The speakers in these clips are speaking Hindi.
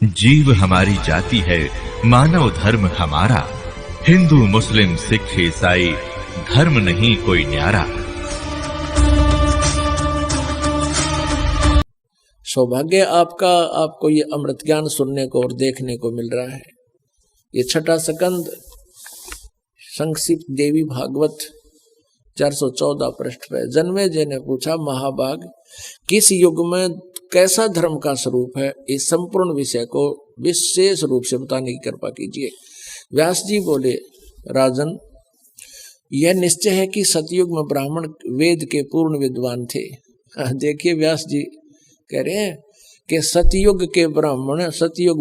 जीव हमारी जाति है, मानव धर्म हमारा। हिंदू मुस्लिम सिख ईसाई धर्म नहीं कोई न्यारा। सौभाग्य आपका, आपको ये अमृत ज्ञान सुनने को और देखने को मिल रहा है। ये छठा स्कंद संक्षिप्त देवी भागवत 414 पृष्ठ पे जन्मेजय ने पूछा, महाभाग किस युग में कैसा धर्म का स्वरूप है, इस संपूर्ण विषय को विशेष रूप से बताने की कृपा कीजिए। व्यास जी बोले, राजन यह निश्चय है कि सतयुग में ब्राह्मण वेद के पूर्ण विद्वान थे। देखिए व्यास जी कह रहे हैं कि सतयुग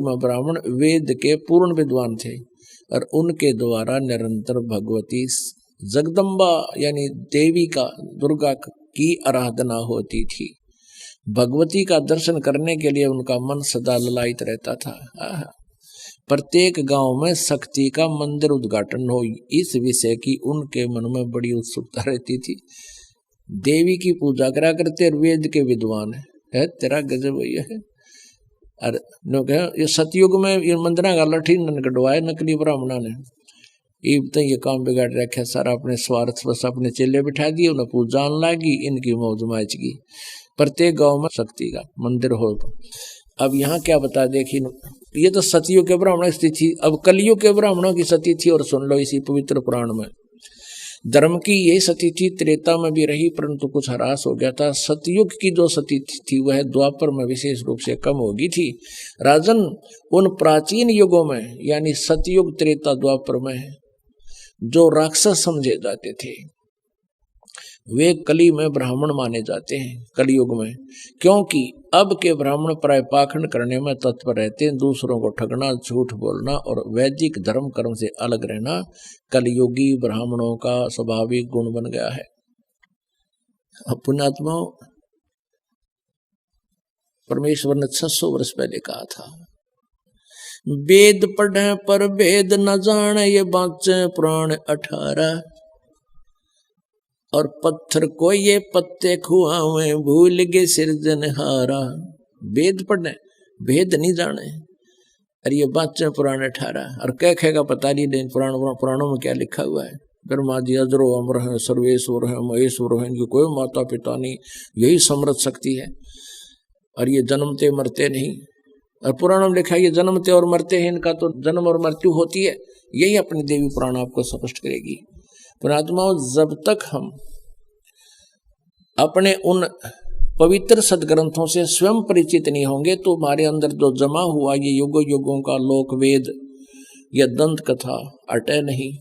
में ब्राह्मण वेद के पूर्ण विद्वान थे और उनके द्वारा निरंतर भगवती जगदम्बा यानी देवी का, दुर्गा की आराधना होती थी। भगवती का दर्शन करने के लिए उनका मन सदा ललायित रहता था। प्रत्येक गांव में शक्ति का मंदिर उद्घाटन हो, इस विषय की उनके मन में बड़ी उत्सुकता रहती थी। देवी की पूजा करा करते वेद के विद्वान है तेरा गजब है। अरे ये सतयुग में ये मंदिर का लठी कटवाए नकली ब्राह्मणा ने, ये काम बिगाड़ रखा सारा, अपने स्वार्थ बस अपने चेले बिठा दिए, उन्हें पूजा लागी, इनकी मौज माच की। प्रत्येक गांव में शक्ति का मंदिर हो। अब यहाँ क्या बता, देखिए ये तो सतयुग के ब्राह्मणों की स्थिति, अब कलयुग के ब्राह्मणों की सती थी। और सुन लो इसी पवित्र पुराण में, धर्म की यही सती थी, त्रेता में भी रही परंतु कुछ ह्रास हो गया था। सतयुग की जो सती थी वह द्वापर में विशेष रूप से कम हो गई थी। राजन उन प्राचीन युगों में यानी सतयुग, त्रेता, द्वापर में जो राक्षस समझे जाते थे वे कली में ब्राह्मण माने जाते हैं कलयुग में, क्योंकि अब के ब्राह्मण प्राय पाखंड करने में तत्पर रहते हैं। दूसरों को ठगना, झूठ बोलना और वैदिक धर्म कर्म से अलग रहना कलयुगी ब्राह्मणों का स्वाभाविक गुण बन गया है। पुण्यात्माओं, परमेश्वर ने 600 वर्ष पहले कहा था, वेद पढ़े पर भेद न जाने, ये बाँचे पुराण 18। और पत्थर को ये पत्ते खुआवे, भूल गए सिरजनहारा। वेद पढ़ने भेद नहीं जाने, और ये बाँचे पुराण 18। और कह का पता नहीं, लेकिन पुराणों में क्या लिखा हुआ है। ब्रह्मा जी अजरो अमर है, सर्वेश्वर है, महेश्वर है, इनकी कोई माता पिता नहीं, यही समृद्ध शक्ति है। और ये जन्मते मरते नहीं। और पुराणों में लिखा है ये जन्मते और मरते हैं, इनका तो जन्म और मृत्यु होती है। यही अपनी देवी पुराण आपको स्पष्ट करेगी। पुणात्माओं, जब तक हम अपने उन पवित्र सदग्रंथों से स्वयं परिचित नहीं होंगे तो हमारे अंदर जो जमा हुआ ये युगों युगों का लोक वेद या दंत कथा हटे नहीं।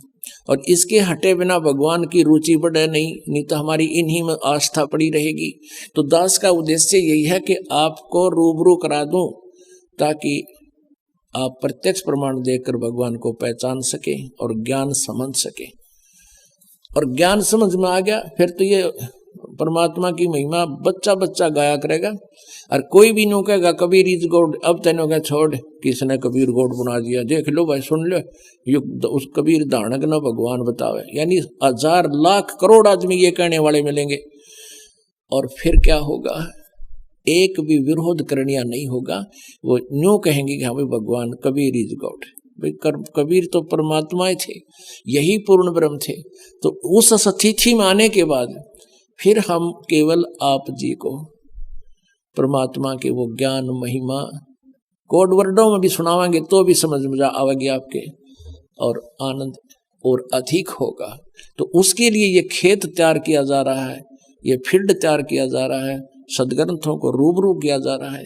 और इसके हटे बिना भगवान की रुचि बढ़े नहीं तो हमारी इन्हीं में आस्था पड़ी रहेगी। तो दास का उद्देश्य यही है कि आपको रूबरू करा दूं ताकि आप प्रत्यक्ष प्रमाण देखकर भगवान को पहचान सके और ज्ञान समझ सके। और ज्ञान समझ में आ गया फिर तो ये परमात्मा की महिमा बच्चा बच्चा गाया करेगा। और कोई भी नो कहेगा कबीर इज गॉड, अब तेनों का छोड़ किसने कबीर गॉड बना दिया, देख लो भाई, सुन लो, उस कबीर दानक न भगवान बतावे। यानी 1000 लाख करोड़ आदमी ये कहने वाले मिलेंगे। और फिर क्या होगा, एक भी विरोध करनिया नहीं होगा। वो न्यू कहेंगे कि हाँ भाई भगवान कबीर इज गॉड। कबीर तो परमात्मा थे, यही पूर्ण ब्रह्म थे। तो उस स्थिति में आने के बाद फिर हम केवल आप जी को परमात्मा के वो ज्ञान महिमा कोड वर्डों में भी सुनावांगे तो भी समझ में आवेगी आपके, और आनंद और अधिक होगा। तो उसके लिए ये खेत तैयार किया जा रहा है, ये फील्ड तैयार किया जा रहा है, सदग्रंथों को रूबरू किया जा रहा है।